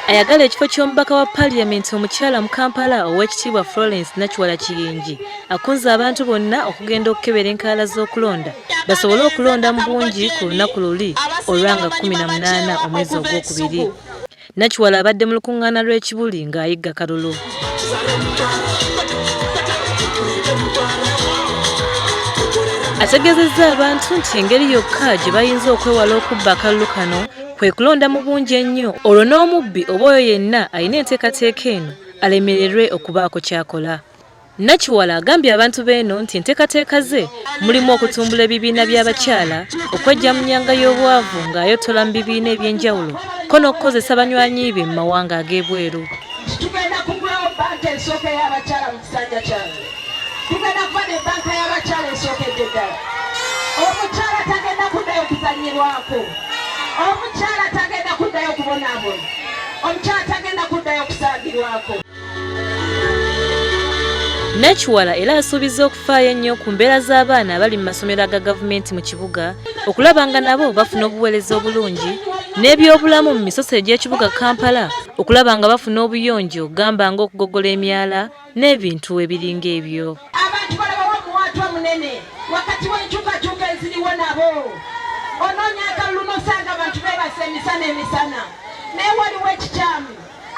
ayagala ekifo ky'omubaka wa Parliament omukyala mu Kampala ow'ekitiibwa Florence Nakiwala Kiyingi akunze abantu bonna okugenda okukebera enkaala z'okulonda basobole okulonda mu bungi ku lunaku luli olwanga 18 omwezi ogwokubiri. Nakiwala abadde mu lukuŋŋaana lw'ekibuli ng'ayigga kalulu. Ategeezezza abantu nti engeri yokka gye bayinza okwewala okubba akalulu kano kwe kulonda mu bungi ennyo olwo n'omubbi oba oyo yenna alina enteekateeka eno alemererwe okubaako ky'akola. Nakiwala agambye abantu b'eno nti enteekateeka ze mulimu okutumbula ebibiina by'abakyala, okweggya mu nnyanga y'obwavu ng'ayotola mu bibiina eby'enjawulo ko n'okukozesa banywanyi be mu mawanga ag'ebweru. Tugenda kugulawo banka esooka y'abakyala mu kisanja kyange. Tugenda kuba ne banka y'abakyala esookedde ddala. Omukyala tagenda kuddayo kuzannyirwako. Omukyala tagenda kuddayo kubonaabona. Omukyala tagenda kuddayo kusaagirwako. Nakiwala era asuubizza okufaayo ennyo ku mbeera z'abaana abali mu masomero aga gavumenti mu kibuga okulaba nga nabo bafuna obuweereza obulungi n'ebyobulamu mu misoso egy'ekibuga Kampala okulaba nga bafuna obuyonjo gamba ng'okugogola emyala n'ebintu ebiringa ebyo. Abantu balabawo omuwaatu omunene wakati w'enkyukakyuka eziriwo nabo. Onoonya akalulu n'osanga abantu beebase emisana emisana. Naye waliwo ekikyamu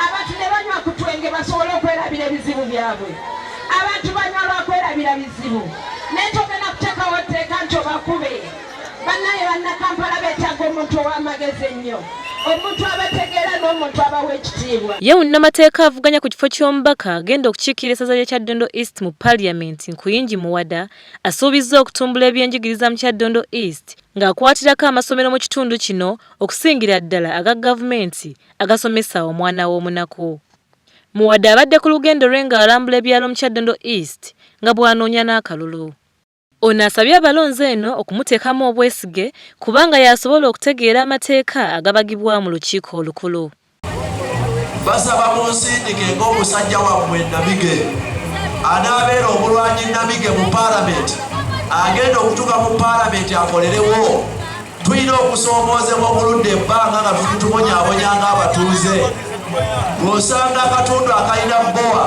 abantu ne banywa ku twenge basobole okwerabira ebizibu byabwe. Abantu banywa lwakwerabira bizibu. Naye togenda kuteekawo tteeka nti obakube. Bannaye bannakampala beetaaga omuntu ow'amagezi ennyo. Omuntu abategeera n'omuntu abawa ekitiibwa. Ye munnamateeka avuganya ku kifo ky'omubaka agenda okukiikirira essaza lya Kyaddondo East mu Parliament Nkuyingi Muwada asuubizza okutumbula ebyenjigiriza mu Kyaddondo East ng'akwatirako amasomero mu kitundu kino okusingira ddala aga gavumenti agasomesa omwana w'omunaku. Muwada abadde ku lugendo lwe ng'alambula ebyalo mu Kyaddondo East nga bw'anoonya n'akalulu. Ono asabye abalonzi eno okumuteekamu obwesige kubanga yasobola okutegeera amateeka agabagibwa mu lukiiko olukulu. Basaba munsindike ng'omusajja wammwe Nabige anaabeera omulwanyi Nabige mu Parliament agenda okutuuka mu Parliament akolerewo. Tulina okusoomoozebwa obuludde ebbanga nga tutubonyaabonya ng'abatuuze. Bw'osanga akatundu akalina bbowa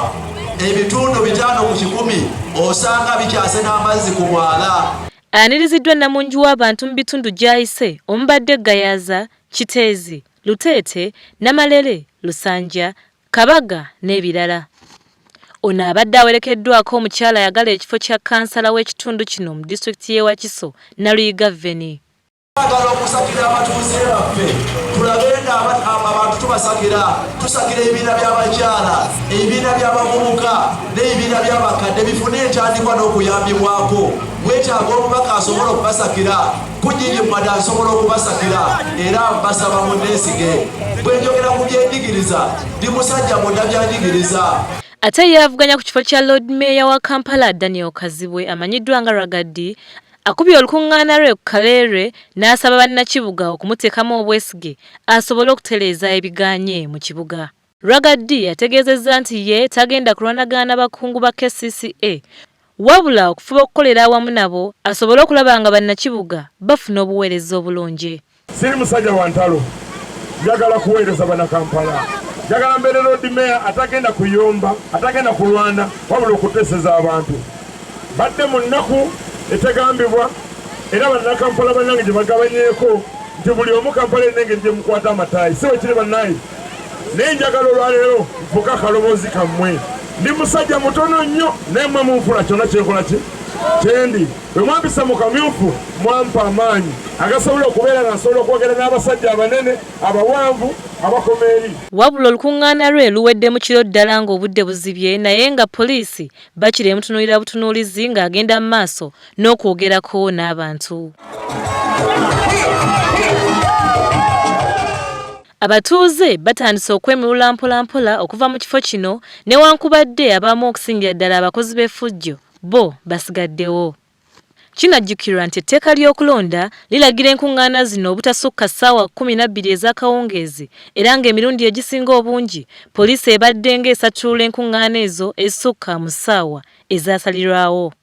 ebitundu 5 ku 100 osanga bikyase n'amazzi ku mwala. Ayanirizziddwa Namungi w'abantu mu bitundu gy'ayise omubadde Gayaza, Kiteezi, Luteete, Namalere, Lusanja, Kabaga n'ebirala. Ono abadde awerekeddwako omukyala ayagala ekifo kya kansala w'ekitundu kino mu disitulikiti y'e Wakiso, Naluyiga Veni. Twagala okusakira abatuuze baffe tulagenda abantu tubasakira tusakira ebibiina by'abakyala ebibiina by'abavubuka n'ebibiina by'abakadde bifune entandikwa n'okuyambibwako. Mwetaaga omubaka asobola okubasakira Kunyinyi Muwada asobola okubasakira era mbasaba munneesige. Bwe njogera ku byenjigiriza ndi musajja munda byanjigiriza. Ate yavuganya ku kifo kya Lord Mayor wa Kampala Daniel Kazibwe amanyiddwa nga Ragadi akubye olukuŋŋaana lwe ku Kaleere n'asaba bannakibuga okumuteekamu obwesige asobole okutereeza ebiganye mu kibuga. Ragadi yategeezezza nti ye tagenda kulwanagana bakungu ba KCCA wabula okufuba okukolera awamu nabo asobole okulaba nga bannakibuga bafuna obuweereza obulungi. Siri musajja wa ntalo, njagala kuweereza bannakampala. Njagala mbeere Lord Mayor atagenda kuyomba, atagenda kulwana wabula okuteeseza abantu. Badde mu nnaku etegambibwa era bannakampala bannange gye bagabanyeeko nti buli omu Kampala ennenge gye mukwata amataayi. Si bwe kiri bannaye. Naye njagala olwaleero nfuuke akaloboozi kammwe. Ndi musajja mutono nnyo naye mmwe munfula kyonna kyekola kyendi. Bwe mwampisa mu kamyufu mwampa amaanyi agasobola okubeera nga nsobola okwogera n'abasajja abanene abawanvu abakomeeri. Wabula olukuŋŋaana lwe luwedde mu kiro ddala ng'obudde buzibye naye nga poliisi bakiri emutunuulira butunuulizi ng'agenda mu maaso n'okwogerako n'abantu. Abatuuze batandise okwemulula mpolampola okuva mu kifo kino newankubadde abamu okusingira ddala abakozi b'effujjo bo basigaddewo. Kinajjukirwa nti etteeka ly'okulonda liragira enkuŋŋaana zino obutasukka ssaawa 12 ez'akawungeezi era ng'emirundi egisinga obungi poliisi ebadde ng'esattulula enkuŋŋaana ezo ezisukka mu ssaawa ezaasalirwawo.